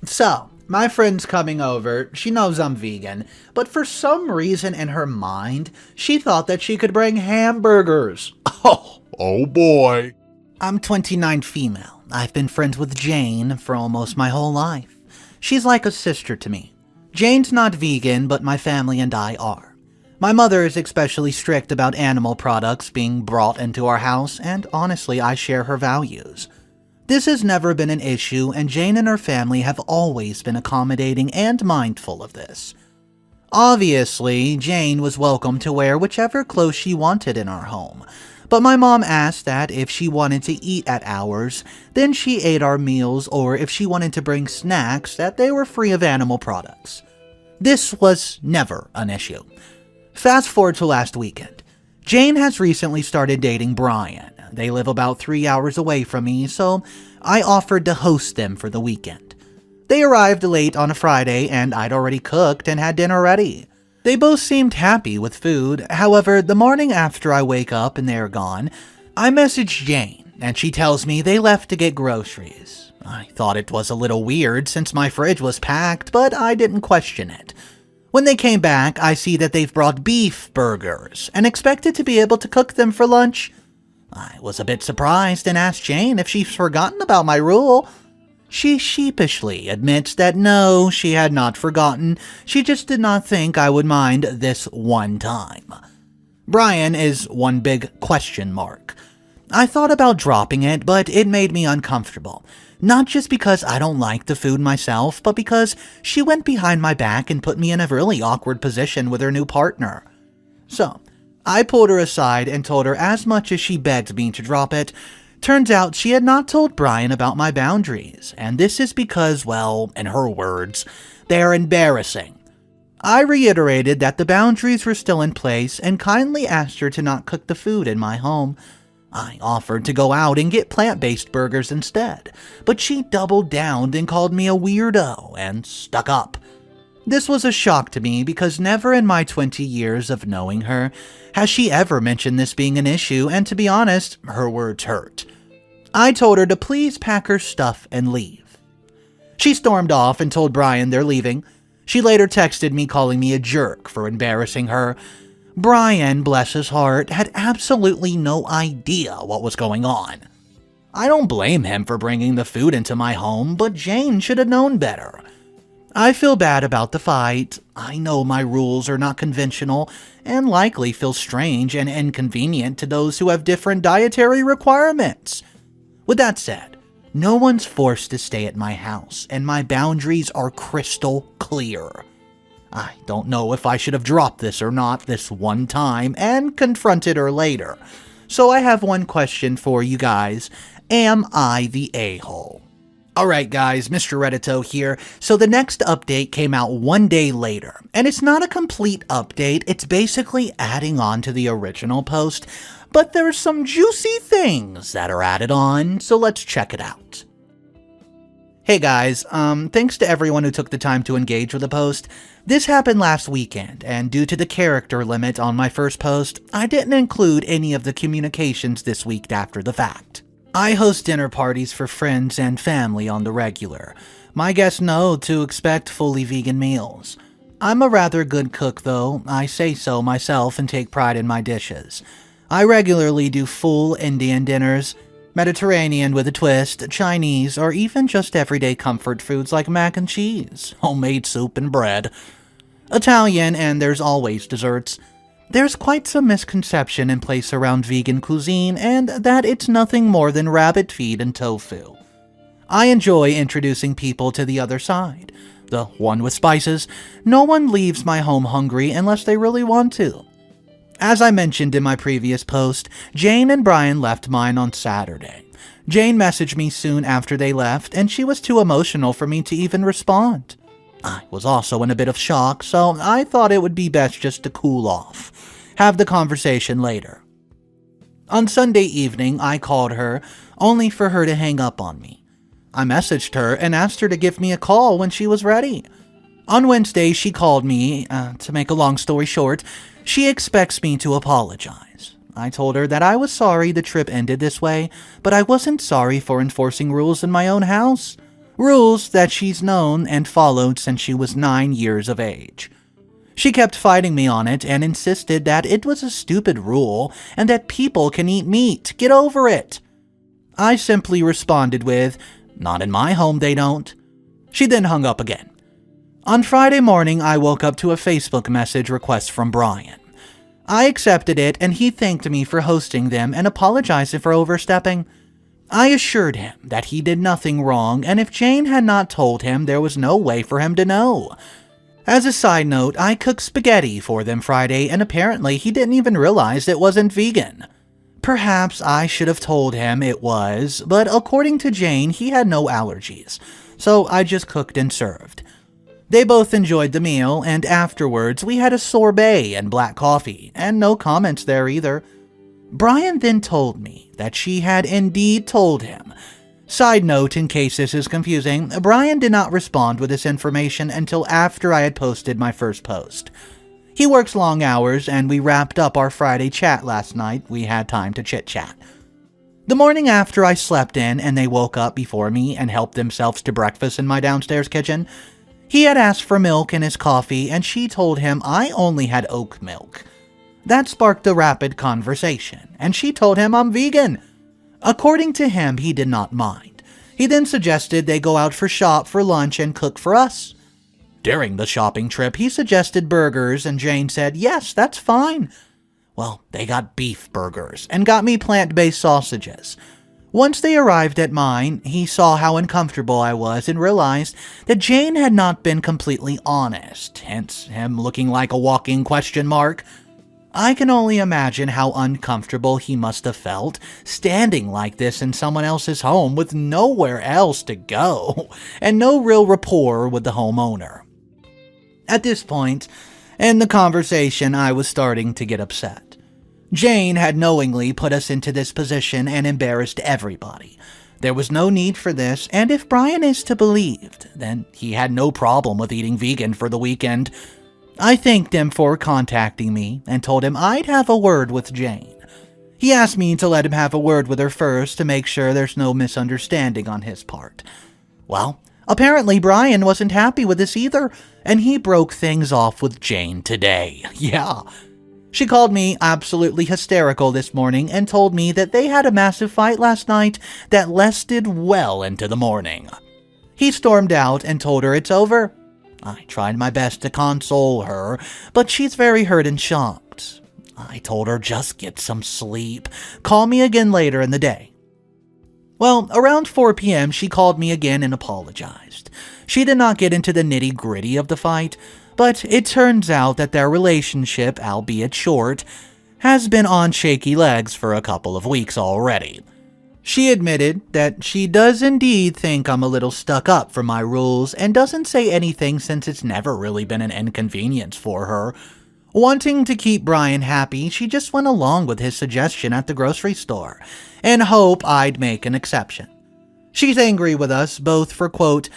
So, my friend's coming over. She knows I'm vegan, but for some reason in her mind, she thought that she could bring hamburgers. Oh boy. I'm 29 female. I've been friends with Jane for almost my whole life. She's like a sister to me. Jane's not vegan, but my family and I are. My mother is especially strict about animal products being brought into our house, and honestly, I share her values. This has never been an issue, and Jane and her family have always been accommodating and mindful of this. Obviously, Jane was welcome to wear whichever clothes she wanted in our home, but my mom asked that if she wanted to eat at ours, then she ate our meals, or if she wanted to bring snacks, that they were free of animal products. This was never an issue. Fast forward to last weekend. Jane has recently started dating Brian. They live about 3 hours away from me, so I offered to host them for the weekend. They arrived late on a Friday, and I'd already cooked and had dinner ready. They both seemed happy with food. However, the morning after I wake up and they're gone, I message Jane, and she tells me they left to get groceries. I thought it was a little weird since my fridge was packed, but I didn't question it. When they came back, I see that they've brought beef burgers and expected to be able to cook them for lunch. I was a bit surprised and asked Jane if she's forgotten about my rule. She sheepishly admits that no, she had not forgotten. She just did not think I would mind this one time. Brian is one big question mark. I thought about dropping it, but it made me uncomfortable. Not just because I don't like the food myself, but because she went behind my back and put me in a really awkward position with her new partner. So, I pulled her aside and told her as much as she begged me to drop it. Turns out she had not told Brian about my boundaries, and this is because, well, in her words, they're embarrassing. I reiterated that the boundaries were still in place and kindly asked her to not cook the food in my home. I offered to go out and get plant-based burgers instead, but she doubled down and called me a weirdo and stuck up. This was a shock to me because never in my 20 years of knowing her has she ever mentioned this being an issue, and to be honest, her words hurt. I told her to please pack her stuff and leave. She stormed off and told Brian they're leaving. She later texted me calling me a jerk for embarrassing her. Brian, bless his heart, had absolutely no idea what was going on. I don't blame him for bringing the food into my home, but Jane should have known better. I feel bad about the fight. I know my rules are not conventional and likely feel strange and inconvenient to those who have different dietary requirements. With that said, no one's forced to stay at my house, and my boundaries are crystal clear. I don't know if I should have dropped this or not this one time and confronted her later. So I have one question for you guys. Am I the a-hole? Alright guys, Mr. Reddito here. So the next update came out one day later, and it's not a complete update, it's basically adding on to the original post, but there's some juicy things that are added on, so let's check it out. Hey guys, thanks to everyone who took the time to engage with the post. This happened last weekend, and due to the character limit on my first post, I didn't include any of the communications this week after the fact. I host dinner parties for friends and family on the regular. My guests know to expect fully vegan meals. I'm a rather good cook though, I say so myself and take pride in my dishes. I regularly do full Indian dinners, Mediterranean with a twist, Chinese, or even just everyday comfort foods like mac and cheese, homemade soup and bread. Italian, and there's always desserts. There's quite some misconception in place around vegan cuisine, and that it's nothing more than rabbit feed and tofu. I enjoy introducing people to the other side, the one with spices. No one leaves my home hungry unless they really want to. As I mentioned in my previous post, Jane and Brian left mine on Saturday. Jane messaged me soon after they left, and she was too emotional for me to even respond. I was also in a bit of shock, so I thought it would be best just to cool off, have the conversation later. On Sunday evening, I called her, only for her to hang up on me. I messaged her and asked her to give me a call when she was ready. On Wednesday, she called me. To make a long story short, she expects me to apologize. I told her that I was sorry the trip ended this way, but I wasn't sorry for enforcing rules in my own house. Rules that she's known and followed since she was 9 years of age. She kept fighting me on it and insisted that it was a stupid rule and that people can eat meat. Get over it. I simply responded with, "Not in my home, they don't." She then hung up again. On Friday morning, I woke up to a Facebook message request from Brian. I accepted it and he thanked me for hosting them and apologized for overstepping. I assured him that he did nothing wrong, and if Jane had not told him, there was no way for him to know. As a side note, I cooked spaghetti for them Friday, and apparently he didn't even realize it wasn't vegan. Perhaps I should have told him it was, but according to Jane, he had no allergies, so I just cooked and served. They both enjoyed the meal, and afterwards we had a sorbet and black coffee, and no comments there either. Brian then told me that she had indeed told him. Side note, in case this is confusing, Brian did not respond with this information until after I had posted my first post. He works long hours, and we wrapped up our Friday chat last night. We had time to chit-chat. The morning after, I slept in, and they woke up before me and helped themselves to breakfast in my downstairs kitchen. He had asked for milk in his coffee, and she told him I only had oat milk. That sparked a rapid conversation, and she told him I'm vegan. According to him, he did not mind. He then suggested they go out for lunch and cook for us. During the shopping trip, he suggested burgers, and Jane said, "Yes, that's fine." Well, they got beef burgers and got me plant-based sausages. Once they arrived at mine, he saw how uncomfortable I was and realized that Jane had not been completely honest, hence him looking like a walking question mark. I can only imagine how uncomfortable he must have felt, standing like this in someone else's home with nowhere else to go, and no real rapport with the homeowner. At this point in the conversation, I was starting to get upset. Jane had knowingly put us into this position and embarrassed everybody. There was no need for this, and if Brian is to be believed, then he had no problem with eating vegan for the weekend. I thanked him for contacting me and told him I'd have a word with Jane. He asked me to let him have a word with her first to make sure there's no misunderstanding on his part. Well, apparently Brian wasn't happy with this either, and he broke things off with Jane today. Yeah. She called me absolutely hysterical this morning and told me that they had a massive fight last night that lasted well into the morning. He stormed out and told her it's over. I tried my best to console her, but she's very hurt and shocked. I told her just get some sleep. Call me again later in the day. Well, around 4 p.m. she called me again and apologized. She did not get into the nitty-gritty of the fight, but it turns out that their relationship, albeit short, has been on shaky legs for a couple of weeks already. She admitted that she does indeed think I'm a little stuck up for my rules and doesn't say anything since it's never really been an inconvenience for her. Wanting to keep Brian happy, she just went along with his suggestion at the grocery store and hoped I'd make an exception. She's angry with us both for, quote,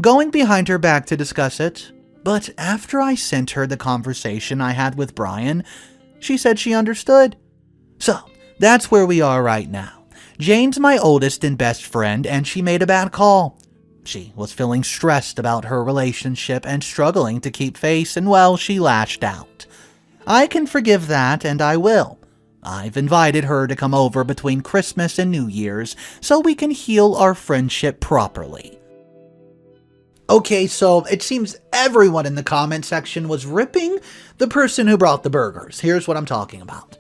going behind her back to discuss it, but after I sent her the conversation I had with Brian, she said she understood. So, that's where we are right now. Jane's my oldest and best friend, and she made a bad call. She was feeling stressed about her relationship and struggling to keep face, and well, she lashed out. I can forgive that, and I will. I've invited her to come over between Christmas and New Year's so we can heal our friendship properly. Okay, so it seems everyone in the comment section was ripping the person who brought the burgers. Here's what I'm talking about.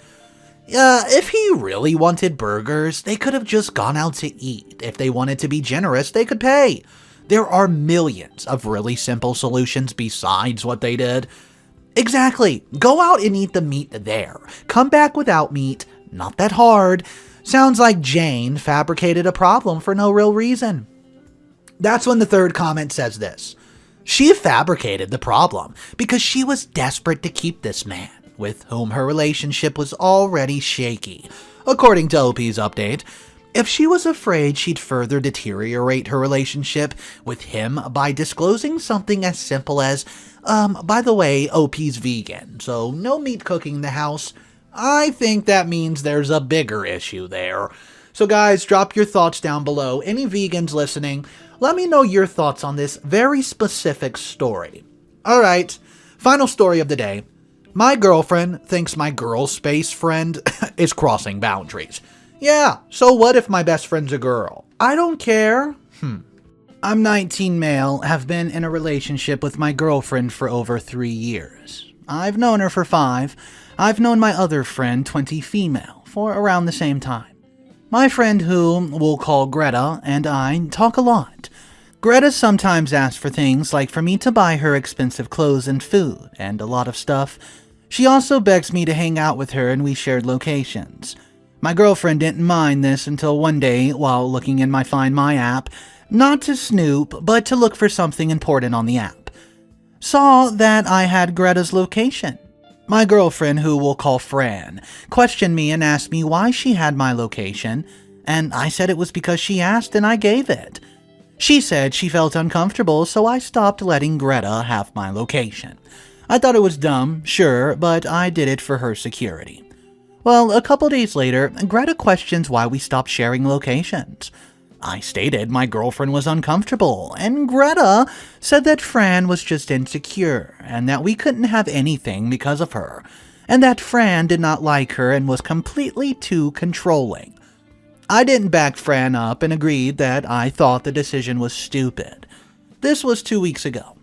If he really wanted burgers, they could have just gone out to eat. If they wanted to be generous, they could pay. There are millions of really simple solutions besides what they did. Exactly. Go out and eat the meat there. Come back without meat. Not that hard. Sounds like Jane fabricated a problem for no real reason. That's when the third comment says this. She fabricated the problem because she was desperate to keep this man, with whom her relationship was already shaky. According to OP's update, if she was afraid she'd further deteriorate her relationship with him by disclosing something as simple as, by the way, OP's vegan, so no meat cooking in the house, I think that means there's a bigger issue there. So guys, drop your thoughts down below. Any vegans listening, Let me know your thoughts on this very specific story. Alright, final story of the day. My girlfriend thinks my girl space friend is crossing boundaries. Yeah, so what if my best friend's a girl? I don't care. I'm 19 male, have been in a relationship with my girlfriend for over 3 years. I've known her for 5. I've known my other friend, 20 female, for around the same time. My friend, who we'll call Greta, and I talk a lot. Greta sometimes asks for things like for me to buy her expensive clothes and food, and a lot of stuff. She also begs me to hang out with her, and we shared locations. My girlfriend didn't mind this until one day, while looking in my Find My app, not to snoop, but to look for something important on the app. Saw that I had Greta's location. My girlfriend, who we'll call Fran, questioned me and asked me why she had my location, and I said it was because she asked and I gave it. She said she felt uncomfortable, so I stopped letting Greta have my location. I thought it was dumb, sure, but I did it for her security. Well, a couple days later, Greta questions why we stopped sharing locations. I stated my girlfriend was uncomfortable, and Greta said that Fran was just insecure, and that we couldn't have anything because of her, and that Fran did not like her and was completely too controlling. I didn't back Fran up and agreed that I thought the decision was stupid. This was 2 weeks ago.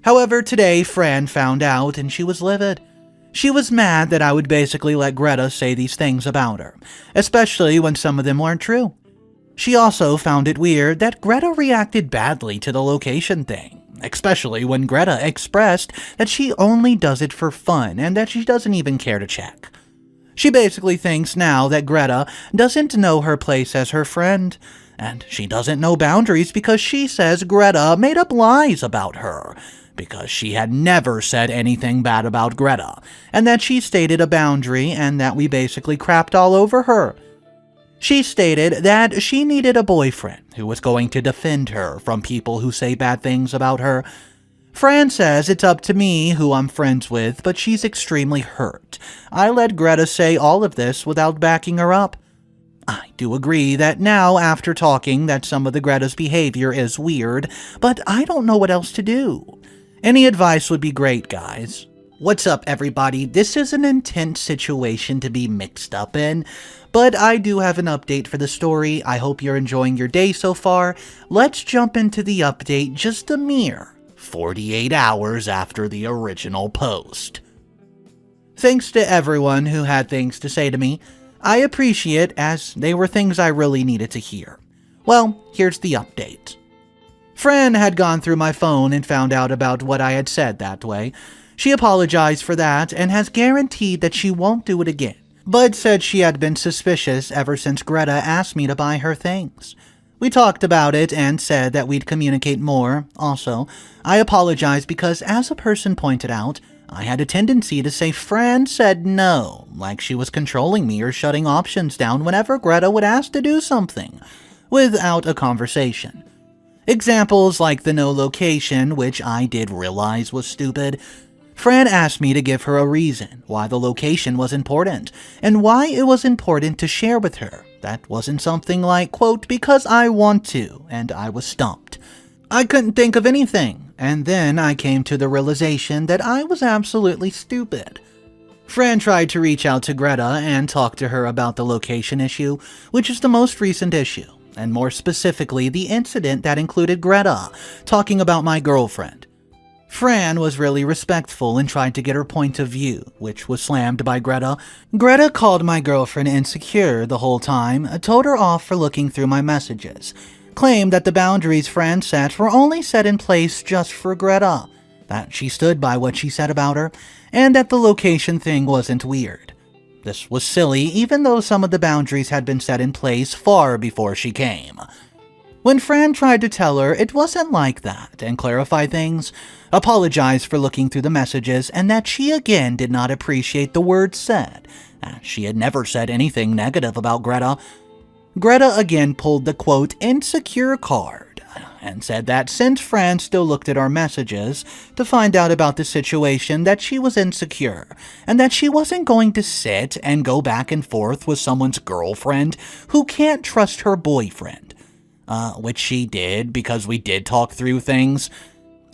However, today Fran found out and she was livid. She was mad that I would basically let Greta say these things about her, especially when some of them weren't true. She also found it weird that Greta reacted badly to the location thing, especially when Greta expressed that she only does it for fun and that she doesn't even care to check. She basically thinks now that Greta doesn't know her place as her friend, and she doesn't know boundaries because she says Greta made up lies about her, because she had never said anything bad about Greta, and that she stated a boundary and that we basically crapped all over her. She stated that she needed a boyfriend who was going to defend her from people who say bad things about her. Fran says it's up to me who I'm friends with, but she's extremely hurt. I let Greta say all of this without backing her up. I do agree that now, after talking, that some of the Greta's behavior is weird, but I don't know what else to do. Any advice would be great, guys. What's up, everybody? This is an intense situation to be mixed up in, but I do have an update for the story. I hope you're enjoying your day so far. Let's jump into the update just a mere 48 hours after the original post. Thanks to everyone who had things to say to me. I appreciate, as they were things I really needed to hear. Well, here's the update. Fran had gone through my phone and found out about what I had said that way. She apologized for that and has guaranteed that she won't do it again, but said she had been suspicious ever since Greta asked me to buy her things. We talked about it and said that we'd communicate more. Also, I apologized because, as a person pointed out, I had a tendency to say Fran said no, like she was controlling me or shutting options down whenever Greta would ask to do something, without a conversation. Examples like the no location, which I did realize was stupid. Fran asked me to give her a reason why the location was important, and why it was important to share with her. That wasn't something like, quote, because I want to, and I was stumped. I couldn't think of anything, and then I came to the realization that I was absolutely stupid. Fran tried to reach out to Greta and talk to her about the location issue, which is the most recent issue, and more specifically the incident that included Greta talking about my girlfriend. Fran was really respectful and tried to get her point of view, which was slammed by Greta. Greta called my girlfriend insecure the whole time, told her off for looking through my messages, claimed that the boundaries Fran set were only set in place just for Greta, that she stood by what she said about her, and that the location thing wasn't weird. This was silly, even though some of the boundaries had been set in place far before she came. When Fran tried to tell her it wasn't like that and clarify things, apologized for looking through the messages, and that she again did not appreciate the words said, as she had never said anything negative about Greta, Greta again pulled the quote insecure card and said that since Fran still looked at our messages to find out about the situation, that she was insecure and that she wasn't going to sit and go back and forth with someone's girlfriend who can't trust her boyfriend. which she did because we did talk through things.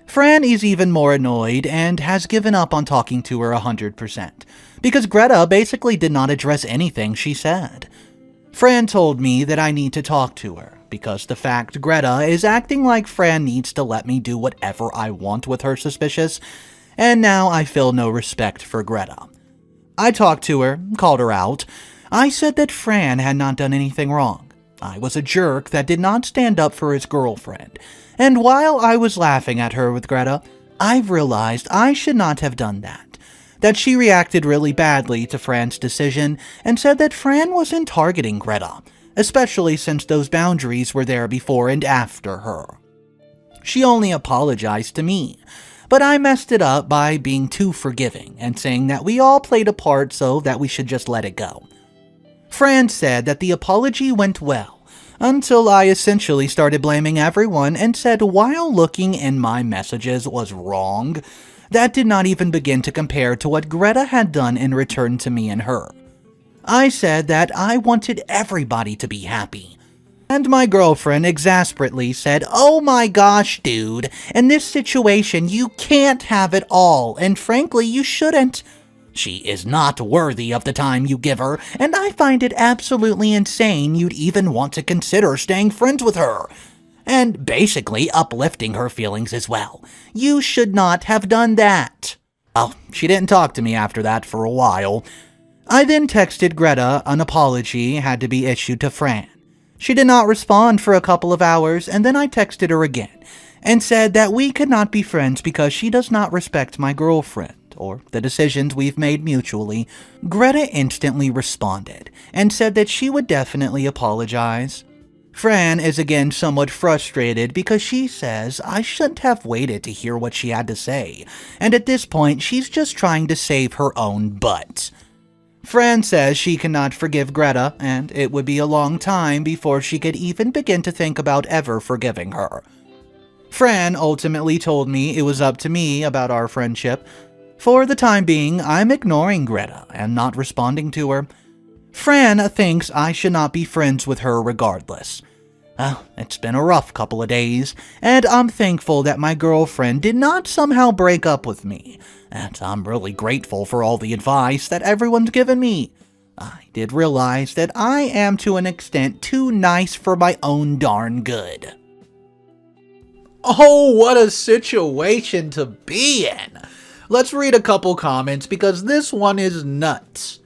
Fran is even more annoyed and has given up on talking to her 100%, because Greta basically did not address anything she said. Fran told me that I need to talk to her, because the fact Greta is acting like Fran needs to let me do whatever I want with her suspicious, and now I feel no respect for Greta. I talked to her, called her out. I said that Fran had not done anything wrong. I was a jerk that did not stand up for his girlfriend, and while I was laughing at her with Greta, I've realized I should not have done that she reacted really badly to Fran's decision and said that Fran wasn't targeting Greta, especially since those boundaries were there before and after her. She only apologized to me, but I messed it up by being too forgiving and saying that we all played a part so that we should just let it go. Fran said that the apology went well, until I essentially started blaming everyone and said while looking in my messages was wrong, that did not even begin to compare to what Greta had done in return to me and her. I said that I wanted everybody to be happy. And my girlfriend exasperately said, "Oh my gosh, dude, in this situation you can't have it all, and frankly you shouldn't. She is not worthy of the time you give her, and I find it absolutely insane you'd even want to consider staying friends with her." And basically uplifting her feelings as well. You should not have done that. Well, she didn't talk to me after that for a while. I then texted Greta an apology had to be issued to Fran. She did not respond for a couple of hours, and then I texted her again and said that we could not be friends because she does not respect my girlfriend or the decisions we've made mutually. Greta instantly responded and said that she would definitely apologize. Fran is again somewhat frustrated because she says I shouldn't have waited to hear what she had to say, and at this point she's just trying to save her own butt. Fran says she cannot forgive Greta, and it would be a long time before she could even begin to think about ever forgiving her. Fran ultimately told me it was up to me about our friendship. For the time being, I'm ignoring Greta and not responding to her. Fran thinks I should not be friends with her regardless. It's been a rough couple of days, and I'm thankful that my girlfriend did not somehow break up with me, and I'm really grateful for all the advice that everyone's given me. I did realize that I am to an extent too nice for my own darn good. Oh, what a situation to be in! Let's read a couple comments because this one is nuts.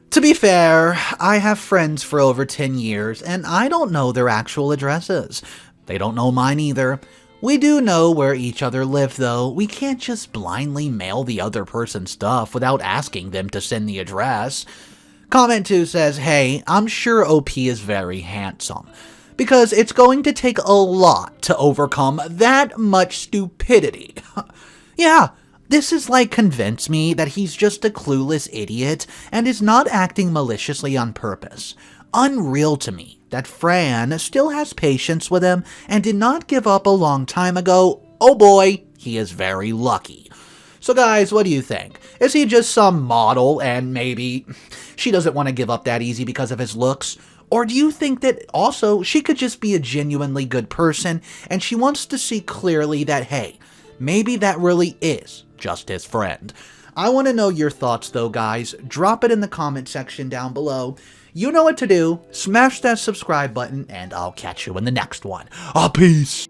To be fair, I have friends for over 10 years, and I don't know their actual addresses. They don't know mine either. We do know where each other live, though. We can't just blindly mail the other person's stuff without asking them to send the address. Comment 2 says, "Hey, I'm sure OP is very handsome, because it's going to take a lot to overcome that much stupidity." Yeah. This is like convince me that he's just a clueless idiot and is not acting maliciously on purpose. Unreal to me that Fran still has patience with him and did not give up a long time ago. Oh boy, he is very lucky. So guys, what do you think? Is he just some model and maybe she doesn't want to give up that easy because of his looks? Or do you think that also she could just be a genuinely good person and she wants to see clearly that, hey, maybe that really is just his friend? I want to know your thoughts though, guys. Drop it in the comment section down below. You know what to do. Smash that subscribe button, and I'll catch you in the next one. Peace.